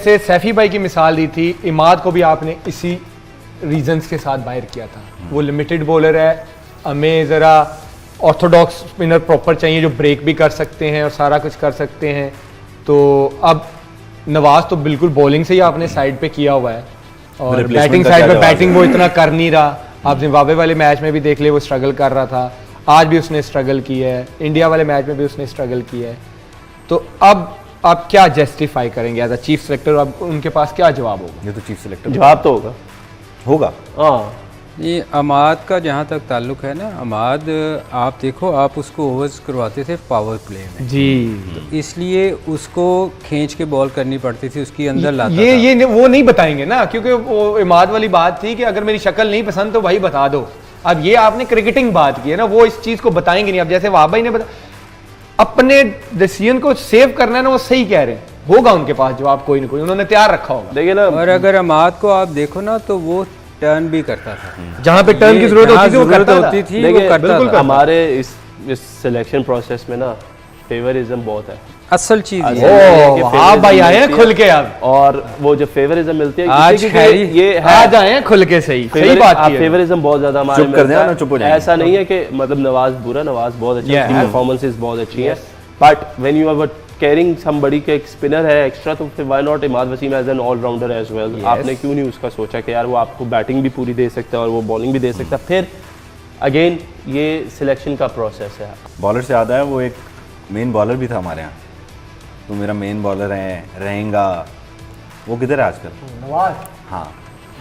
जैसे सैफी भाई की मिसाल दी थी, इमाद को भी आपने इसी रीजंस के साथ बाहर किया था। वो लिमिटेड बॉलर है, हमें ज़रा ऑर्थोडॉक्स स्पिनर प्रॉपर चाहिए जो ब्रेक भी कर सकते हैं और सारा कुछ कर सकते हैं। तो अब नवाज तो बिल्कुल बॉलिंग से ही आपने साइड पे किया हुआ है और बैटिंग साइड पे बैटिंग वो इतना कर नहीं रहा। आप जिम्बाब्वे वाले मैच में भी देख ले, वो स्ट्रगल कर रहा था, आज भी उसने स्ट्रगल किया है, इंडिया वाले मैच में भी उसने स्ट्रगल किया है। तो अब आप क्या जस्टिफाई करेंगे एज अ चीफ सेलेक्टर? अब उनके पास क्या जवाब होगा? ये तो चीफ सेलेक्टर जवाब तो होगा। हाँ, ये अमाद का जहाँ तक ताल्लुक है ना, अमाद आप देखो, आप उसको ओवर्स करवाते थे पावर प्ले में जी, तो इसलिए उसको खींच के बॉल करनी पड़ती थी, उसकी अंदर लाता था। ये वो नहीं बताएंगे ना, क्योंकि वो इमाद वाली बात थी कि अगर मेरी शक्ल नहीं पसंद तो भाई बता दो। अब ये आपने क्रिकेटिंग बात की है ना, वो इस चीज को बताएंगे नहीं। अब जैसे वहाब भाई ने अपने डिसीजन को सेव करना है ना, वो सही कह रहे हैं, होगा उनके पास जवाब कोई ना कोई, उन्होंने तैयार रखा होगा। देखिए ना, और अगर अमाद को आप देखो ना तो वो टर्न भी करता था, जहां पे टर्न की जरूरत होती थी वो करता होती था। थी, वो करता था। हमारे इस सिलेक्शन प्रोसेस में ना फेवरिज्म बहुत है। असल चीज असल ये है। कि हाँ भाई, आए हैं मिलती है खुल के अब, और वो जो फेवरिज्म मिलती है आज क्योंकि खैरी, ये है, आज आए हैं खुल के, सही बात की है। फेवरिज्म बहुत ज्यादा हमारे चुप में कर देना होता ना, है। चुप हो जाएंगे। ऐसा नहीं है कि मतलब नवाज बुरा, नवाज बहुत अच्छा, Yeah. उसकी परफॉर्मेंसेस बहुत अच्छी है, but when you are carrying somebody के एक स्पिनर है एक्स्ट्रा, तो फिर why not Imad Wasim as an allrounder as well. आपने क्यों नहीं उसका सोचा कि यार वो आपको बैटिंग भी पूरी दे सकता है और वो बॉलिंग भी दे सकता है? फिर अगेन ये सिलेक्शन का प्रोसेस है। बॉलर से याद है, वो एक मेन बॉलर भी था हमारे यहाँ, तो मेरा मेन बॉलर रहेगा, वो किधर है आजकल? नवाज, हाँ,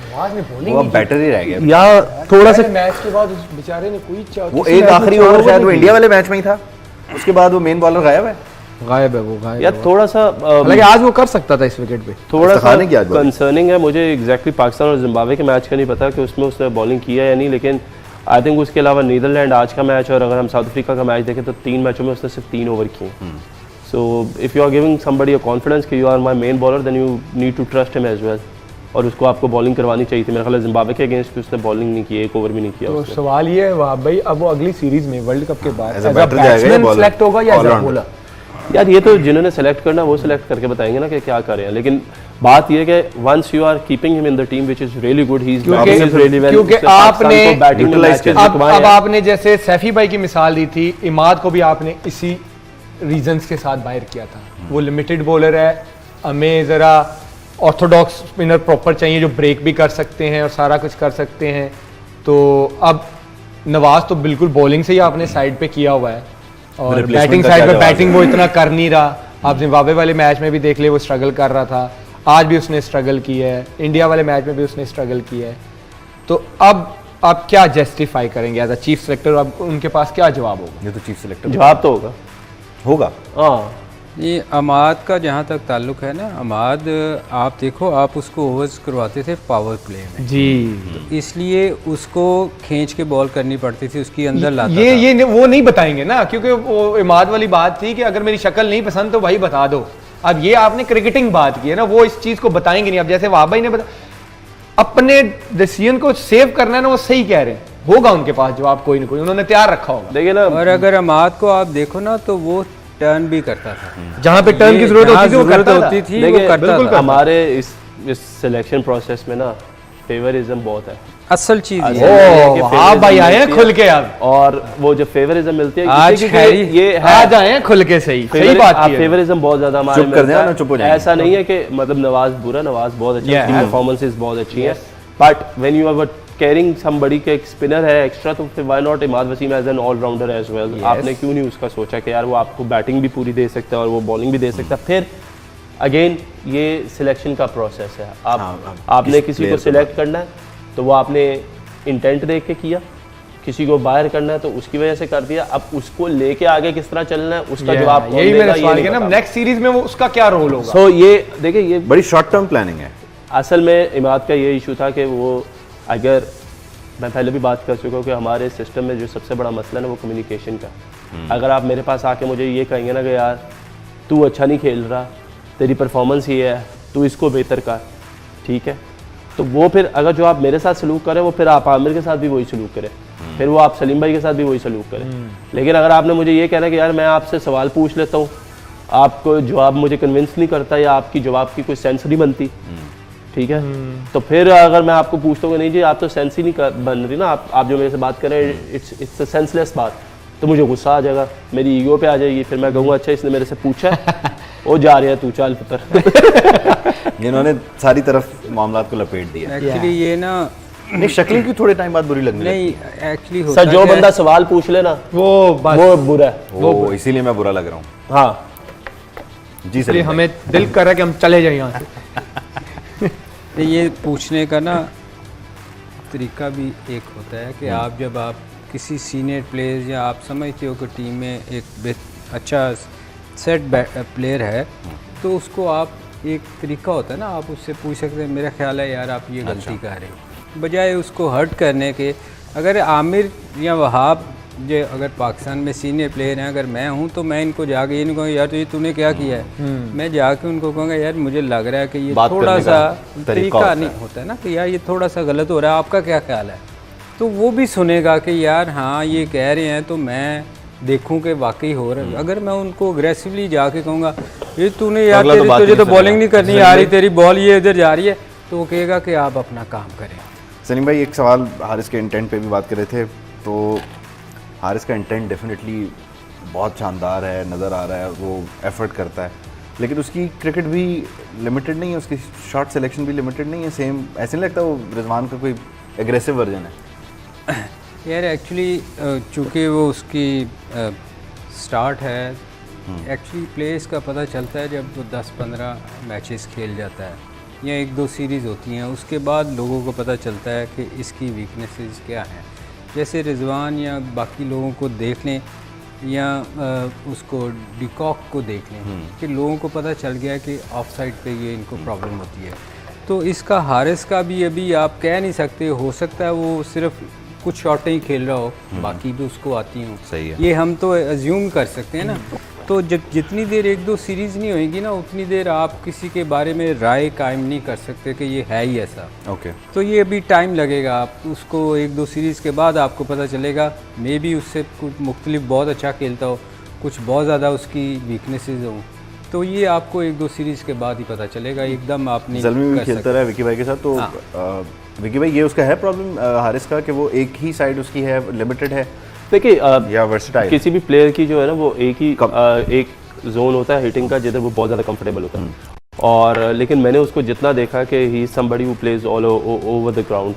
नवाज ने बॉलिंग वो अब बैटर ही रह गया। या थोड़ा सा मैच के बाद उस बेचारे ने कोई वो एक आखिरी ओवर शायद वो इंडिया वाले मैच में ही था, उसके बाद वो मेन बॉलर गायब है। गायब है, वो गायब या थोड़ा सा हालांकि आज वो कर सकता था इस विकेट पे। थोड़ा सा इस्तेखाने की आज बॉलिंग। कंसर्निंग है मुझे एग्जैक्टली पाकिस्तान और जिम्बाब्वे के मैच का नहीं पता कि उसमें उसने बॉलिंग किया या नहीं, लेकिन आई थिंक उसके अलावा नीदरलैंड आज का मैच और अगर हम साउथ अफ्रीका का मैच देखें तो 3 मैचों में उसने सिर्फ 3 ओवर किए। So if you are giving somebody a confidence कि you are my main bowler, then you need to trust him as well, और उसको आपको बॉलिंग करवानी चाहिए थी। मेरा ख्याल है जिम्बाब्वे के अगेंस्ट भी उसने बॉलिंग नहीं की, एक ओवर भी नहीं किया तो उसने। सवाल ये है वहाब भाई, अब वो अगली सीरीज में वर्ल्ड कप के बाद As a batter जाएगा या बैट्समैन bowler? सेलेक्ट होगा या एज अ All-rounder? बॉलर? यार ये तो जिन्होंने सेलेक्ट करना वो सेलेक्ट करके बताएंगे ना कि क्या करें, लेकिन बात ये है कि once you are keeping him in the team which is really good, he is batting really well, क्योंकि आपने बैटिंग अब आपने जैसे सैफी भाई की मिसाल दी थी, इमाद को भी आपने इसी रीजंस के साथ बाहर किया था। वो लिमिटेड बॉलर है, हमें ज़रा ऑर्थोडॉक्स स्पिनर प्रॉपर चाहिए जो ब्रेक भी कर सकते हैं और सारा कुछ कर सकते हैं। तो अब नवाज तो बिल्कुल बॉलिंग से ही आपने साइड पे किया हुआ है और Replacement बैटिंग का साइड क्या पे जवाब बैटिंग वो इतना कर नहीं रहा। आप जिम्बाब्वे वाले मैच में भी देख ले, वो स्ट्रगल कर रहा था, आज भी उसने स्ट्रगल किया है, इंडिया वाले मैच में भी उसने स्ट्रगल किया है। तो अब आप क्या जस्टिफाई करेंगे एज अ चीफ सेलेक्टर? अब उनके पास क्या जवाब होगा? ये तो चीफ सेलेक्टर जवाब तो होगा। हाँ, ये अमाद का जहाँ तक ताल्लुक है ना, अमाद आप देखो, आप उसको ओवर्स करवाते थे पावर प्ले में जी, तो इसलिए उसको खींच के बॉल करनी पड़ती थी, उसकी अंदर लाता था। ये वो नहीं बताएंगे ना, क्योंकि वो इमाद वाली बात थी कि अगर मेरी शक्ल नहीं पसंद तो भाई बता दो। अब ये आपने क्रिकेटिंग बात की है ना, वो इस चीज को बताएंगे नहीं। अब जैसे वहाब भाई ने अपने डिसीजन को सेव करना है ना, वो सही कह रहे हैं, होगा उनके पास जवाब कोई ना कोई, उन्होंने तैयार रखा होगा। देखिए ना, और अगर अमाद को आप देखो ना तो वो टर्न भी करता था, जहां पे टर्न की जरूरत होती थी वो करता था। होती थी, देखिए वो करता था। हमारे इस सिलेक्शन प्रोसेस में ना फेवरिज्म बहुत है। असल चीज ये असल है। कि हाँ भाई, आए हैं मिलती है खुल के अब, और वो जो फेवरिज्म मिलती है आज क्योंकि खैरी, ये है, आज आए हैं खुल के, सही बात की है। फेवरिज्म बहुत ज्यादा हमारे चुप में कर देना होता ना, है। चुप हो जाएंगे। ऐसा नहीं है कि मतलब नवाज बुरा, नवाज बहुत अच्छा, Yeah. उसकी परफॉर्मेंसेस बहुत अच्छी है, but when you are carrying somebody के एक स्पिनर है एक्स्ट्रा, तो फिर why not Imad Wasim as an allrounder as well. आपने क्यों नहीं उसका सोचा कि यार वो आपको बैटिंग भी पूरी दे सकता है और वो बॉलिंग भी दे सकता है? फिर अगेन ये सिलेक्शन का प्रोसेस है। आपने किसी को सिलेक्ट करना है तो वो आपने इंटेंट देख के किया, किसी को बाहर करना है तो उसकी वजह से कर दिया। अब उसको लेके आगे किस तरह चलना है उसका जवाब कौन यही देगा, मेरा ये सवाल नहीं है ना, पता। नेक्स्ट सीरीज में वो उसका क्या रोल होगा? सो ये देखिए, ये बड़ी शॉर्ट टर्म प्लानिंग है। असल में इमाद का ये इशू था कि वो, अगर मैं पहले भी बात कर चुका हूँ कि हमारे सिस्टम में जो सबसे बड़ा मसला है वो कम्युनिकेशन का। अगर आप मेरे पास आके मुझे ये कहेंगे ना कि यार तू अच्छा नहीं खेल रहा, तेरी परफॉर्मेंस ये है, तू इसको बेहतर कर, ठीक है, तो वो फिर अगर जो आप मेरे साथ सलूक करें वो फिर आप आमिर के साथ भी वही सलूक करें, फिर वो आप सलीम भाई के साथ भी वही सलूक करें। लेकिन अगर आपने मुझे ये कहना कि यार मैं आपसे सवाल पूछ लेता हूँ आपको जवाब मुझे कन्विंस नहीं करता या आपकी जवाब की कोई सेंस नहीं बनती, ठीक है, तो फिर अगर मैं आपको पूछता हूँ नहीं जी आप तो सेंस ही नहीं बन रही ना, आप जो मेरे से बात कर रहे हैं इट्स अ सेंसलेस बात, तो मुझे गुस्सा आ जाएगा, मेरी ईगो पे आ जाएगी, फिर मैं कहूँगा अच्छा इसने मेरे से पूछा है वो जा रहे हैं तू चल पुत्र। इन्होंने सारी तरफ मामलात को लपेट दिया। एक्चुअली ये ना नहीं, शक्ल की थोड़े टाइम बाद बुरी लगने नहीं लगती एक्चुअली सर होता जो क्या है- बंदा सवाल पूछ ले ना वो बस वो बुरा है। है। वो इसीलिए मैं बुरा लग रहा हूँ। हाँ जी इसलिए सर, हमें दिल कर रहा है कि हम चले जाएं यहाँ से। नहीं, ये पूछने का ना तरीका भी एक होता है कि आप जब आप किसी सीनियर प्लेयर या आप समझते हो कि टीम में एक अच्छा सेट प्लेयर है तो उसको आप एक तरीका होता है ना, आप उससे पूछ सकते हैं मेरा ख्याल है यार आप ये गलती कर रहे हो, बजाय उसको हर्ट करने के। अगर आमिर या वहाब जो अगर पाकिस्तान में सीनियर प्लेयर हैं, अगर मैं हूं तो मैं इनको जाके ये नहीं कहूँगा यार तो ये तूने क्या किया है, मैं जाके उनको कहूँगा यार मुझे लग रहा है कि ये बात थोड़ा करने सा का तरीका तरीका होता नहीं होता है ना कि यार ये थोड़ा सा गलत हो रहा है, आपका क्या ख्याल है, तो वो भी सुनेगा कि यार हाँ ये कह रहे हैं तो मैं देखूं कि वाकई हो रहा है। अगर मैं उनको अग्रेसिवली जाके कहूँगा ये तूने यार अगला तो तेरी बात तुझे ही तो नहीं बॉलिंग सुनेगा। नहीं करनी आ रही, तेरी बॉल ये इधर जा रही है, तो वो कहेगा कि आप अपना काम करें। सलीम भाई एक सवाल, हारिस के इंटेंट पे भी बात कर रहे थे, तो हारिस का इंटेंट डेफिनेटली बहुत शानदार है, नज़र आ रहा है, वो एफर्ट करता है, लेकिन उसकी क्रिकेट भी लिमिटेड नहीं है, उसकी शॉट सिलेक्शन भी लिमिटेड नहीं है। सेम ऐसे नहीं लगता वो रिजवान का कोई एग्रेसिव वर्जन है? यार एक्चुअली चूँकि वो उसकी स्टार्ट है, एक्चुअली प्लेस का पता चलता है जब वो 10-15 मैचेस खेल जाता है या 1-2 सीरीज़ होती हैं, उसके बाद लोगों को पता चलता है कि इसकी वीकनेसेस क्या हैं। जैसे रिजवान या बाकी लोगों को देख लें या उसको डिकॉक को देख लें कि लोगों को पता चल गया कि ऑफ साइड पे ये इनको प्रॉब्लम होती है, तो इसका हारिस का भी अभी आप कह नहीं सकते, हो सकता है वो सिर्फ कुछ शॉटें ही खेल रहा हो, बाकी भी उसको आती हूँ, सही है। ये हम तो अज्यूम कर सकते हैं ना। तो जब जितनी देर 1-2 सीरीज़ नहीं होएगी ना उतनी देर आप किसी के बारे में राय कायम नहीं कर सकते कि ये है ही ऐसा। ओके, तो ये अभी टाइम लगेगा, आप उसको 1-2 सीरीज़ के बाद आपको पता चलेगा, मे बी उससे कुछ मुख्तलिफ बहुत अच्छा खेलता हो, कुछ बहुत ज़्यादा उसकी वीकनेसेस हों, तो ये आपको 1-2 सीरीज़ के बाद ही पता चलेगा, एकदम आप नहीं जल्मी भी कर खेलता सकते। रहा है विकी भाई के साथ, तो विकी भाई ये उसका है प्रॉब्लम हारिस का कि वो एक ही साइड उसकी है, लिमिटेड है देखिए या वर्सेटाइल? किसी भी प्लेयर की जो है ना वो एक ही एक जोन होता है हिटिंग का जिधर वो बहुत ज़्यादा कंफर्टेबल होता है, और लेकिन मैंने उसको जितना देखा कि he is somebody who plays all over the ground,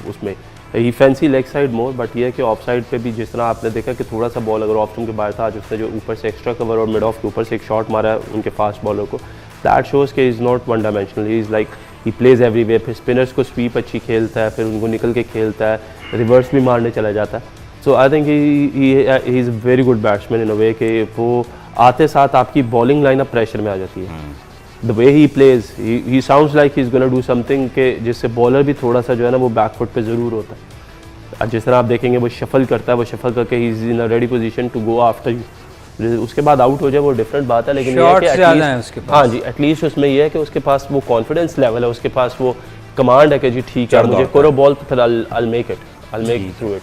उसमें he fancy leg side more, but ये है कि ऑफ साइड पे भी जिस तरह आपने देखा कि थोड़ा सा बॉल अगर ऑफ स्टंप के बाहर था, आज उसने जो ऊपर से एक्स्ट्रा कवर और मिड ऑफ के ऊपर से एक शॉट मारा है उनके फास्ट बॉलर को, दैट शोज के is not one dimensional, he is like he plays everywhere, फिर स्पिनर्स को स्वीप अच्छी खेलता है, फिर उनको निकल के खेलता है, रिवर्स भी मारने चला जाता है। So I think he is very good batsman in a way कि वो आते साथ आपकी बॉलिंग लाइनअप प्रेशर में आ जाती है। The way he plays he sounds like he is gonna do something के जिससे बॉलर भी थोड़ा सा जो है ना वो बैकफुट पे ज़रूर होता है। जिस तरह आप देखेंगे वो शफल करता है, वो शफल करके he is in a ready position to go after you, उसके बाद आउट हो जाए वो डिफरेंट बात है, लेकिन ये है कि Shots ज़्यादा हैं उसके पास। हाँ जी, एटलीस्ट उसमें ये है कि उसके पास वो कॉन्फिडेंस लेवल है, उसके पास वो कमांड है कि जी ठीक है मुझे करो बॉल तो फिर I make it through it.